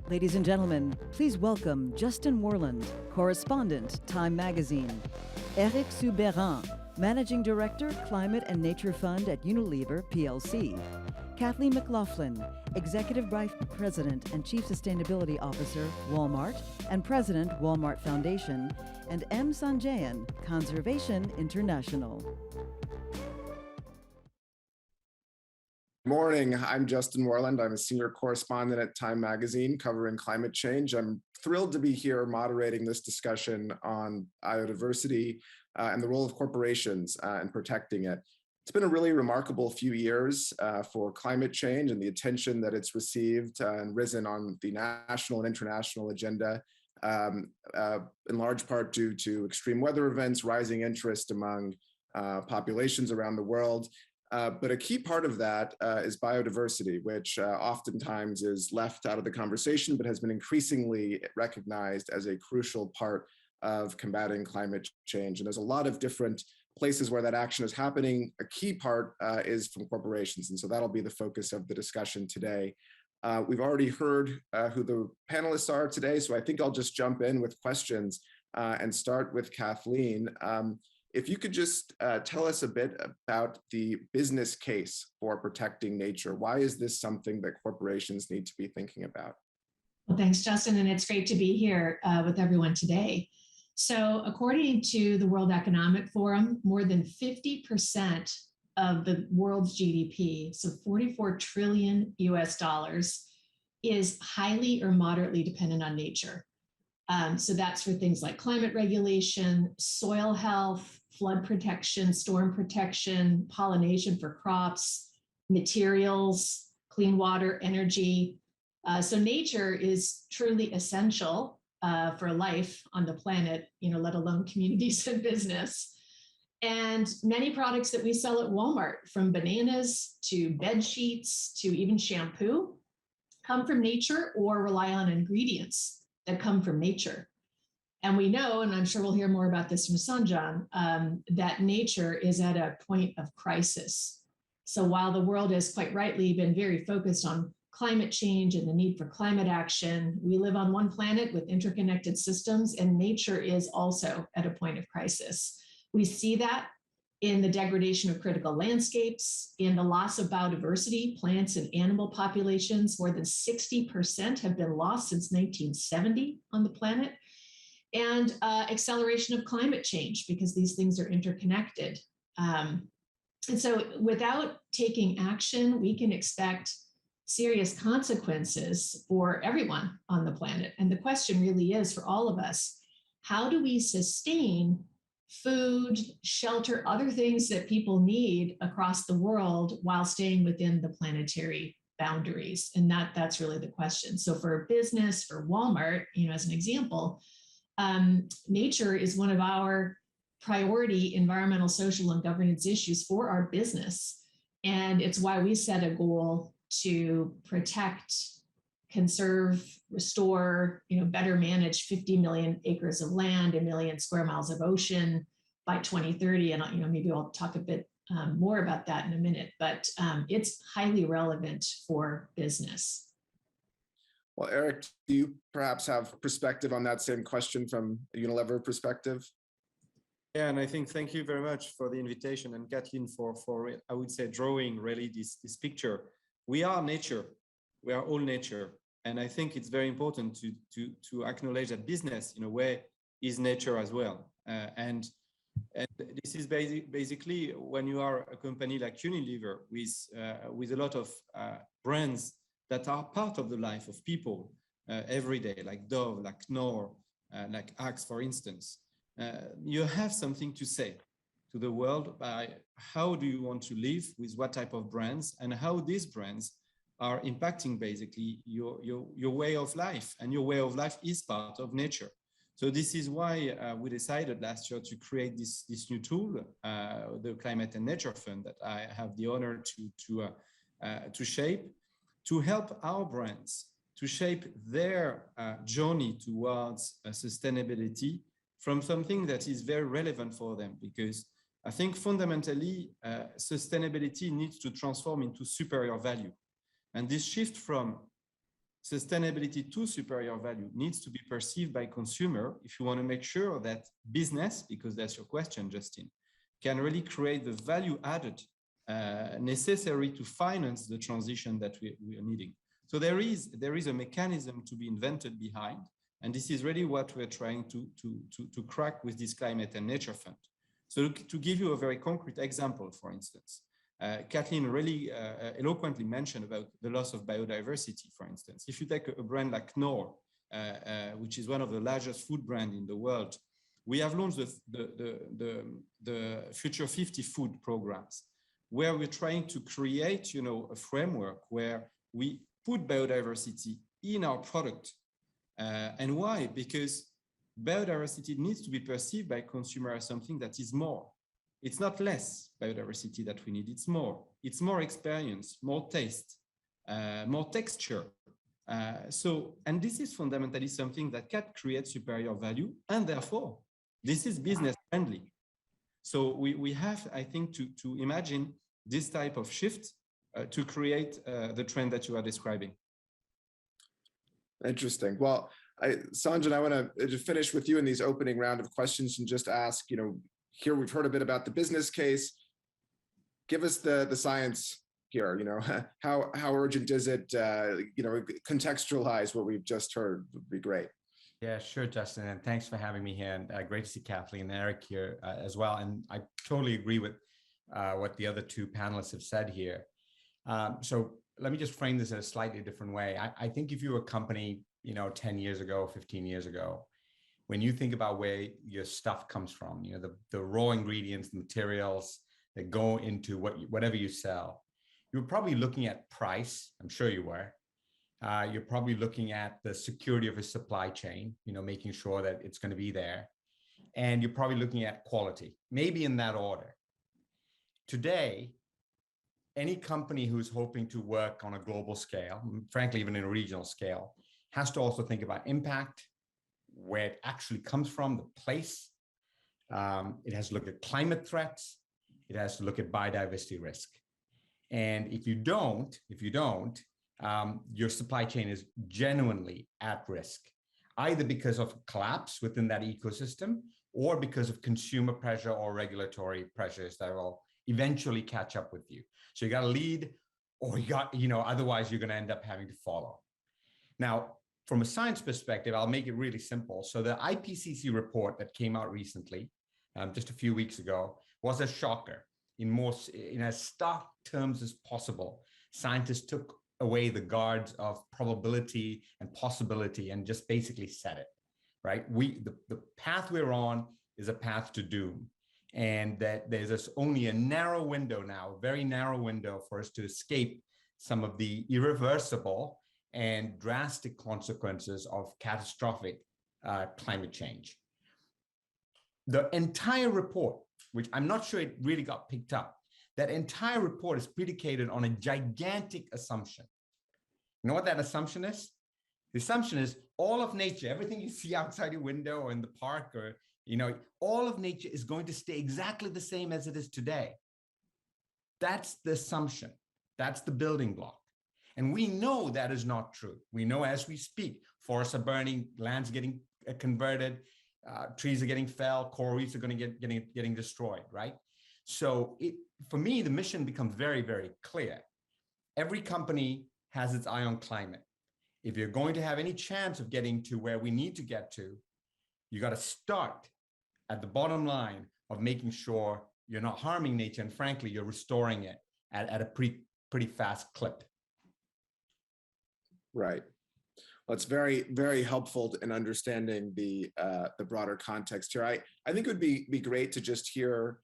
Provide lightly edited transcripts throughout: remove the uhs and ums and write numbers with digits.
Ladies and gentlemen, please welcome Justin Worland, correspondent, Time Magazine; Eric Soubeiran, Managing Director, Climate and Nature Fund at Unilever, PLC; Kathleen McLaughlin, Executive Vice President and Chief Sustainability Officer, Walmart, and President, Walmart Foundation; and M. Sanjayan, Conservation International. Good morning, I'm Justin Worland. I'm a senior correspondent at Time Magazine covering climate change. I'm thrilled to be here moderating this discussion on biodiversity and the role of corporations in protecting it. It's been a really remarkable few years for climate change and the attention that it's received and risen on the national and international agenda, in large part due to extreme weather events, rising interest among populations around the world. But a key part of that is biodiversity, which oftentimes is left out of the conversation, but has been increasingly recognized as a crucial part of combating climate change. And there's a lot of different places where that action is happening. A key part is from corporations. And so that'll be the focus of the discussion today. We've already heard who the panelists are today, so I think I'll just jump in with questions and start with Kathleen. If you could just tell us a bit about the business case for protecting nature. Why is this something that corporations need to be thinking about? Well, thanks, Justin, and it's great to be here with everyone today. So according to the World Economic Forum, more than 50% of the world's GDP, so 44 trillion US dollars, is highly or moderately dependent on nature. So that's for things like climate regulation, soil health, flood protection, storm protection, pollination for crops, materials, clean water, energy. So nature is truly essential for life on the planet, let alone communities and business. And many products that we sell at Walmart, from bananas to bed sheets to even shampoo, come from nature or rely on ingredients that come from nature. And we know, and I'm sure we'll hear more about this from Sanjayan, that nature is at a point of crisis. So while the world has quite rightly been very focused on climate change and the need for climate action, we live on one planet with interconnected systems, and nature is also at a point of crisis. We see that in the degradation of critical landscapes, in the loss of biodiversity, plants and animal populations. More than 60% have been lost since 1970 on the planet. And acceleration of climate change, because these things are interconnected. And so without taking action, we can expect serious consequences for everyone on the planet. And the question really is for all of us, how do we sustain food, shelter, other things that people need across the world while staying within the planetary boundaries? And that's really the question. So for business, for Walmart, as an example, nature is one of our priority environmental, social, and governance issues for our business. And it's why we set a goal to protect, conserve, restore, better manage 50 million acres of land, 1 million square miles of ocean by 2030. And maybe I'll talk a bit more about that in a minute, but it's highly relevant for business. Well, Eric, do you perhaps have perspective on that same question from a Unilever perspective? Yeah, and I think thank you very much for the invitation, and Kathleen for I would say drawing really this picture. We are nature. We are all nature. And I think it's very important to acknowledge that business, in a way, is nature as well. And this is basically when you are a company like Unilever with a lot of brands that are part of the life of people every day, like Dove, like Knorr, like Axe, for instance. You have something to say to the world by how do you want to live with what type of brands, and how these brands are impacting basically your way of life, and your way of life is part of nature. So this is why we decided last year to create this new tool, the Climate and Nature Fund, that I have the honor to shape, to help our brands to shape their journey towards sustainability from something that is very relevant for them. Because I think fundamentally, sustainability needs to transform into superior value. And this shift from sustainability to superior value needs to be perceived by consumer if you want to make sure that business, because that's your question, Justin, can really create the value added necessary to finance the transition that we are needing. So there is a mechanism to be invented behind, and this is really what we're trying to crack with this Climate and Nature Fund. So to give you a very concrete example, for instance, Kathleen really eloquently mentioned about the loss of biodiversity, for instance. If you take a brand like Knorr, which is one of the largest food brands in the world, we have launched the Future 50 food programs, where we're trying to create, a framework where we put biodiversity in our product. And why? Because biodiversity needs to be perceived by consumers as something that is more. It's not less biodiversity that we need, it's more. It's more experience, more taste, more texture. And this is fundamentally something that can create superior value, and therefore, this is business friendly. So we have, I think, to imagine this type of shift to create the trend that you are describing. Interesting. Well, Sanjayan, I want to finish with you in these opening round of questions and just ask, here we've heard a bit about the business case. Give us the science here. How urgent is it? Contextualize what we've just heard would be great. Yeah, sure, Justin, and thanks for having me here. And great to see Kathleen and Eric here as well. And I totally agree with what the other two panelists have said here. So let me just frame this in a slightly different way. I think if you were a company, 10 years ago, 15 years ago, when you think about where your stuff comes from, the raw ingredients, the materials that go into whatever you sell, you're probably looking at price. I'm sure you were. You're probably looking at the security of a supply chain, making sure that it's going to be there. And you're probably looking at quality, maybe in that order. Today, any company who's hoping to work on a global scale, frankly, even in a regional scale, has to also think about impact, where it actually comes from, the place. It has to look at climate threats. It has to look at biodiversity risk. And if you don't, your supply chain is genuinely at risk, either because of collapse within that ecosystem or because of consumer pressure or regulatory pressures that will eventually catch up with you. So you got to lead, or otherwise you're going to end up having to follow. Now, from a science perspective, I'll make it really simple. So the IPCC report that came out recently, just a few weeks ago, was a shocker. In as stark terms as possible, scientists took away the guards of probability and possibility and just basically said it, right? The path we're on is a path to doom. And that there's only a narrow window now, a very narrow window for us to escape some of the irreversible and drastic consequences of catastrophic climate change. The entire report, which I'm not sure it really got picked up, that entire report is predicated on a gigantic assumption. You know what that assumption is? The assumption is all of nature, everything you see outside your window or in the park, or all of nature is going to stay exactly the same as it is today. That's the assumption. That's the building block. And we know that is not true. We know as we speak, forests are burning, land's getting converted, trees are getting felled, coral reefs are going to getting destroyed, right? So for me, the mission becomes very, very clear. Every company has its eye on climate. If you're going to have any chance of getting to where we need to get to, you got to start at the bottom line of making sure you're not harming nature, and frankly, you're restoring it at a pretty fast clip. Right. Well, it's very, very helpful in understanding the broader context here. I think it would be great to just hear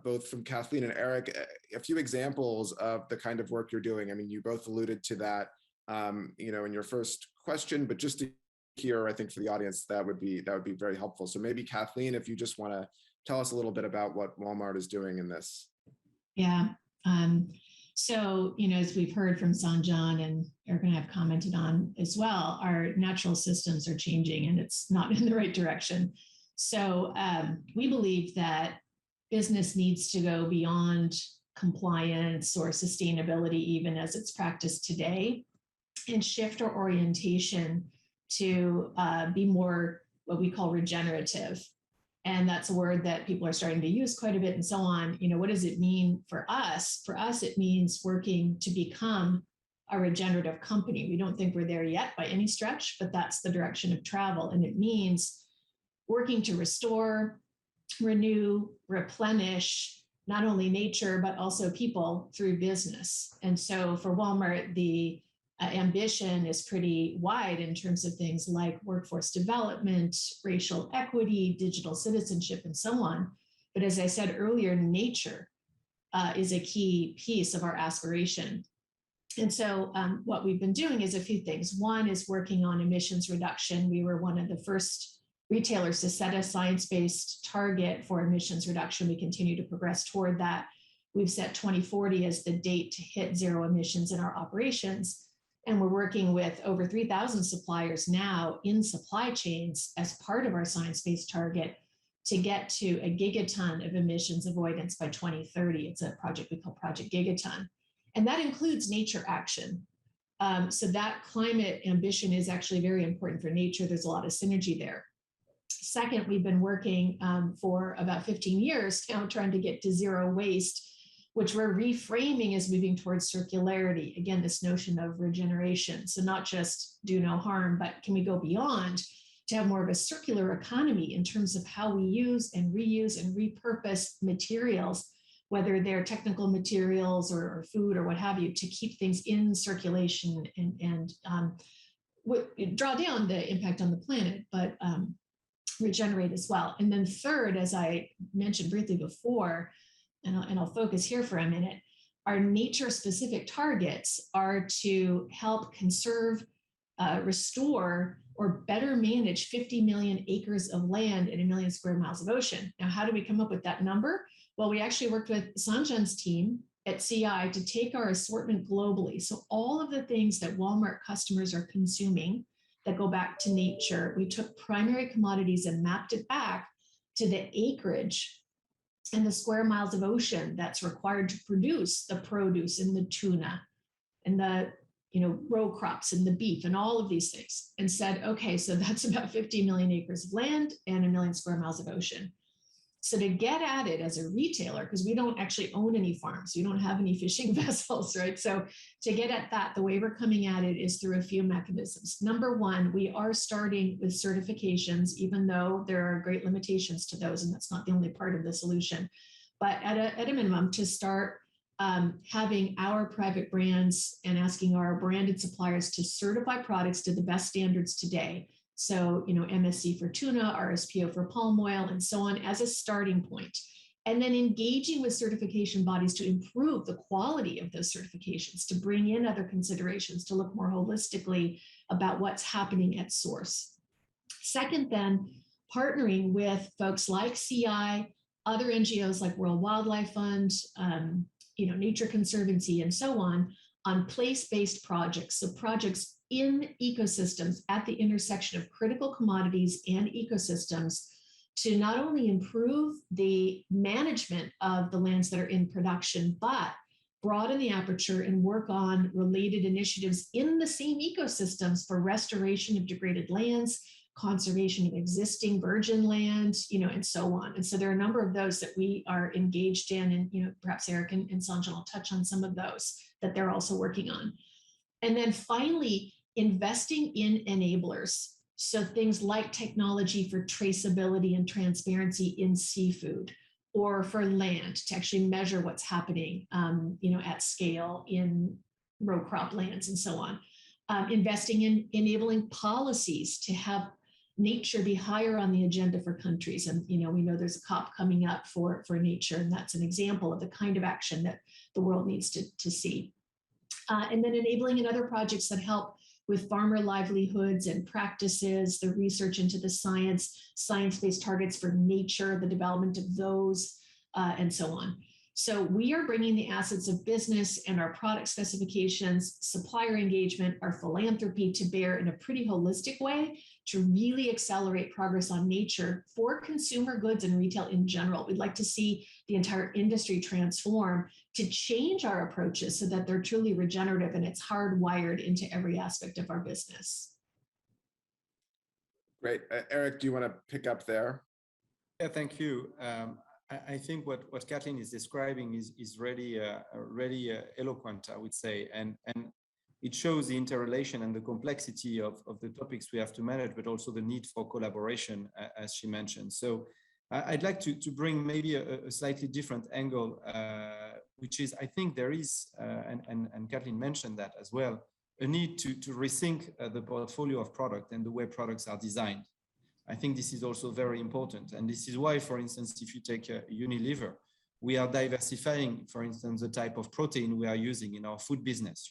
both from Kathleen and Eric a few examples of the kind of work you're doing. I mean, you both alluded to that, in your first question, but just to hear, I think for the audience, that would be very helpful. So maybe Kathleen, if you just want to tell us a little bit about what Walmart is doing in this. Yeah. So, as we've heard from Sanjayan and Eric and I have commented on as well, our natural systems are changing and it's not in the right direction. So we believe that business needs to go beyond compliance or sustainability, even as it's practiced today. and shift our orientation to be more what we call regenerative. And that's a word that people are starting to use quite a bit and so on. What does it mean for us? For us, it means working to become a regenerative company. We don't think we're there yet by any stretch, but that's the direction of travel. And it means working to restore, renew, replenish, not only nature, but also people through business. And so for Walmart, the ambition is pretty wide in terms of things like workforce development, racial equity, digital citizenship, and so on. But as I said earlier, nature is a key piece of our aspiration. And so what we've been doing is a few things. One is working on emissions reduction. We were one of the first retailers to set a science-based target for emissions reduction. We continue to progress toward that. We've set 2040 as the date to hit zero emissions in our operations. And we're working with over 3,000 suppliers now in supply chains as part of our science-based target to get to a gigaton of emissions avoidance by 2030. It's a project we call Project Gigaton. And that includes nature action. So that climate ambition is actually very important for nature. There's a lot of synergy there. Second, we've been working for about 15 years now trying to get to zero waste, which we're reframing as moving towards circularity. Again, this notion of regeneration. So not just do no harm, but can we go beyond to have more of a circular economy in terms of how we use and reuse and repurpose materials, whether they're technical materials or food or what have you, to keep things in circulation and draw down the impact on the planet, but regenerate as well. And then third, as I mentioned briefly before, and I'll focus here for a minute, our nature-specific targets are to help conserve, restore, or better manage 50 million acres of land and 1 million square miles of ocean. Now, how do we come up with that number? Well, we actually worked with Sanjayan's team at CI to take our assortment globally. So all of the things that Walmart customers are consuming that go back to nature, we took primary commodities and mapped it back to the acreage and the square miles of ocean that's required to produce the produce and the tuna and the row crops and the beef and all of these things, and said, okay, so that's about 50 million acres of land and 1 million square miles of ocean. So to get at it as a retailer, because we don't actually own any farms, we don't have any fishing vessels, right? So to get at that, the way we're coming at it is through a few mechanisms. Number one, we are starting with certifications, even though there are great limitations to those, and that's not the only part of the solution. But at a minimum, to start having our private brands and asking our branded suppliers to certify products to the best standards today. So, MSC for tuna, RSPO for palm oil, and so on as a starting point. And then engaging with certification bodies to improve the quality of those certifications, to bring in other considerations, to look more holistically about what's happening at source. Second, then, partnering with folks like CI, other NGOs like World Wildlife Fund, Nature Conservancy, and so on place-based projects. So projects in ecosystems at the intersection of critical commodities and ecosystems to not only improve the management of the lands that are in production, but broaden the aperture and work on related initiatives in the same ecosystems for restoration of degraded lands, conservation of existing virgin land, and so on. And so there are a number of those that we are engaged in, and perhaps Eric and Sanjayan will touch on some of those that they're also working on. And then finally, investing in enablers. So things like technology for traceability and transparency in seafood, or for land to actually measure what's happening, at scale in row crop lands and so on. Investing in enabling policies to have nature be higher on the agenda for countries. And, we know there's a COP coming up for nature, and that's an example of the kind of action that the world needs to see. And then enabling in other projects that help with farmer livelihoods and practices, the research into the science-based targets for nature, the development of those, and so on. So we are bringing the assets of business and our product specifications, supplier engagement, our philanthropy to bear in a pretty holistic way to really accelerate progress on nature for consumer goods and retail in general. We'd like to see the entire industry transform to change our approaches so that they're truly regenerative and it's hardwired into every aspect of our business. Great. Eric, do you want to pick up there? Yeah, thank you. I think what Kathleen is describing is really eloquent, I would say, and it shows the interrelation and the complexity of the topics we have to manage, but also the need for collaboration, as she mentioned. So I'd like to bring maybe a slightly different angle, which is I think there is, and Kathleen mentioned that as well, a need to rethink the portfolio of product and the way products are designed. I think this is also very important. And this is why, for instance, if you take Unilever, we are diversifying, for instance, the type of protein we are using in our food business,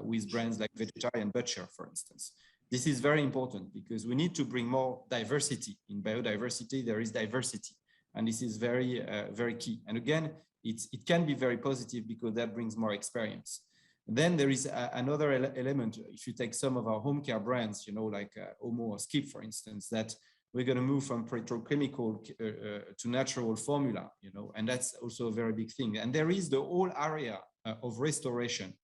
with brands like Vegetarian Butcher, for instance. This is very important because we need to bring more diversity. In biodiversity, there is diversity. And this is very, very key. And again, it can be very positive because that brings more experience. Then there is another element. If you take some of our home care brands, like Omo or Skip, for instance, that we're going to move from petrochemical to natural formula, and that's also a very big thing. And there is the whole area of restoration,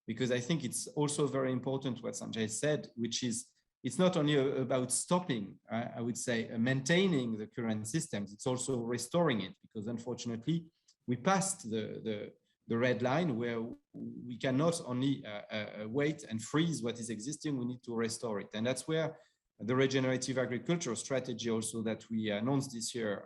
because I think it's also very important what Sanjay said, which is it's not only about stopping, I would say, maintaining the current systems, it's also restoring it, because unfortunately, we passed the red line where we cannot only wait and freeze what is existing, we need to restore it. And that's where the regenerative agriculture strategy also that we announced this year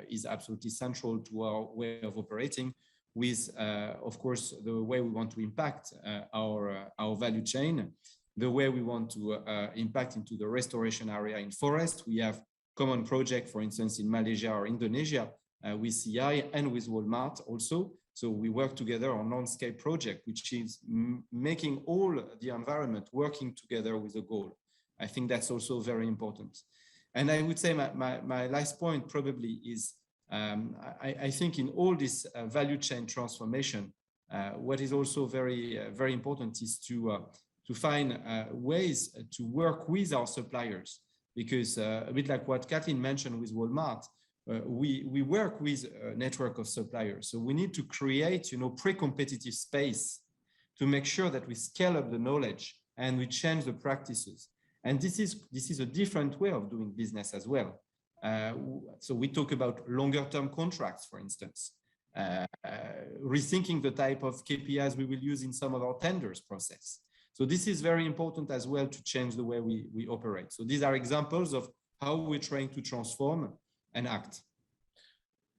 is absolutely central to our way of operating with, of course, the way we want to impact our value chain, the way we want to impact into the restoration area in forest. We have common project, for instance, in Malaysia or Indonesia with CI and with Walmart also. So we work together on landscape project, which is making all the environment working together with a goal. I think that's also very important. And I would say my last point probably is, I think in all this value chain transformation, what is also very, very important is to find ways to work with our suppliers, because a bit like what Kathleen mentioned with Walmart, we work with a network of suppliers. So we need to create, pre-competitive space to make sure that we scale up the knowledge and we change the practices. And this is a different way of doing business as well. So we talk about longer term contracts, for instance, rethinking the type of KPIs we will use in some of our tenders process. So this is very important as well to change the way we operate. So these are examples of how we're trying to transform and act.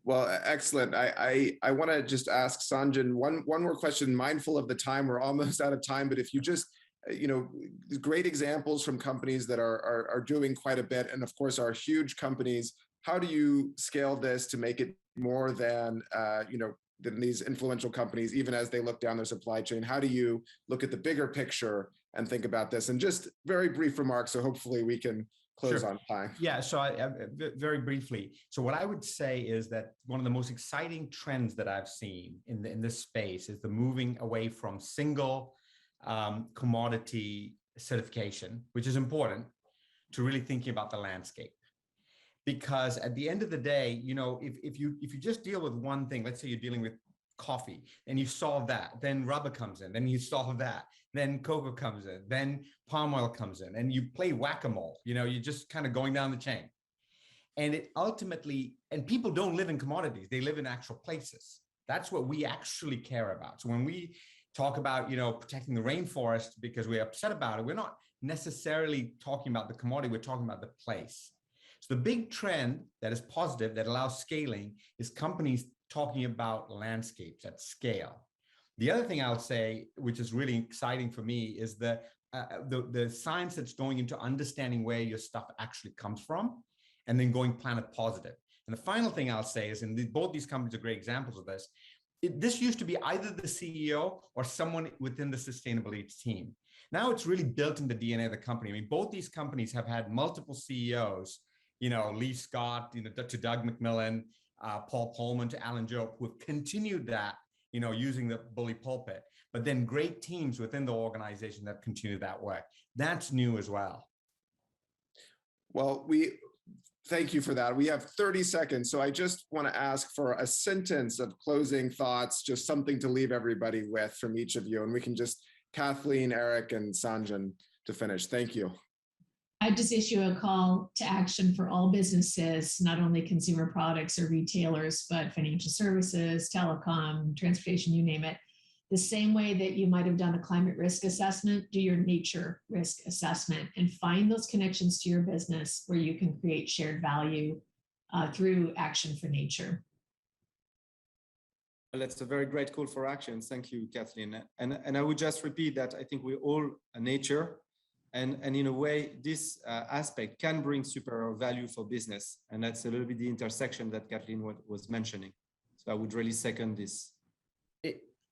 Well, excellent. I want to just ask Sanjayan one more question, mindful of the time. We're almost out of time, but if you just, great examples from companies that are doing quite a bit, and of course are huge companies. How do you scale this to make it more than, than these influential companies, even as they look down their supply chain? How do you look at the bigger picture and think about this? And just very brief remarks, so hopefully we can close on time. Yeah, so very briefly. So what I would say is that one of the most exciting trends that I've seen in this space is the moving away from single commodity certification, which is important, to really thinking about the landscape. Because at the end of the day, if you just deal with one thing, let's say you're dealing with coffee and you solve that, then rubber comes in, then you solve that, then cocoa comes in, then palm oil comes in, and you play whack-a-mole, you're just kind of going down the chain. And it ultimately, and people don't live in commodities, they live in actual places. That's what we actually care about. So when we talk about, protecting the rainforest because we're upset about it, we're not necessarily talking about the commodity, we're talking about the place. So the big trend that is positive, that allows scaling, is companies talking about landscapes at scale. The other thing I'll say, which is really exciting for me, is the science that's going into understanding where your stuff actually comes from, and then going planet positive. And the final thing I'll say is, and both these companies are great examples of this, this used to be either the CEO or someone within the sustainability team. Now it's really built in the DNA of the company. I mean, both these companies have had multiple CEOs, Lee Scott, to Doug McMillan, Paul Polman to Alan Jope, who have continued that, using the bully pulpit, but then great teams within the organization that continue that work. That's new as well. Well, thank you for that. We have 30 seconds, so I just want to ask for a sentence of closing thoughts, just something to leave everybody with from each of you, and we can just, Kathleen, Eric, and Sanjayan to finish. Thank you. I just issue a call to action for all businesses, not only consumer products or retailers, but financial services, telecom, transportation, you name it. The same way that you might have done a climate risk assessment, do your nature risk assessment and find those connections to your business where you can create shared value through action for nature. Well, that's a very great call for action. Thank you, Kathleen. And I would just repeat that I think we're all a nature. And in a way, this aspect can bring superior value for business. And that's a little bit the intersection that Kathleen was mentioning. So I would really second this.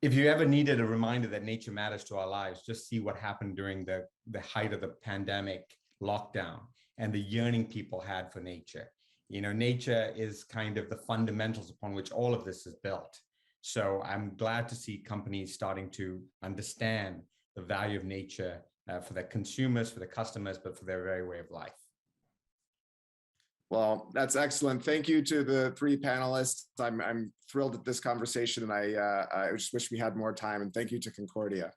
If you ever needed a reminder that nature matters to our lives, just see what happened during the height of the pandemic lockdown and the yearning people had for nature. Nature is kind of the fundamentals upon which all of this is built. So I'm glad to see companies starting to understand the value of nature for their consumers, for their customers, but for their very way of life. Well, that's excellent. Thank you to the three panelists. I'm thrilled at this conversation, and I just wish we had more time. And thank you to Concordia.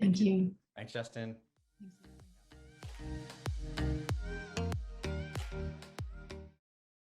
Thank you. Thanks, Justin. Thanks.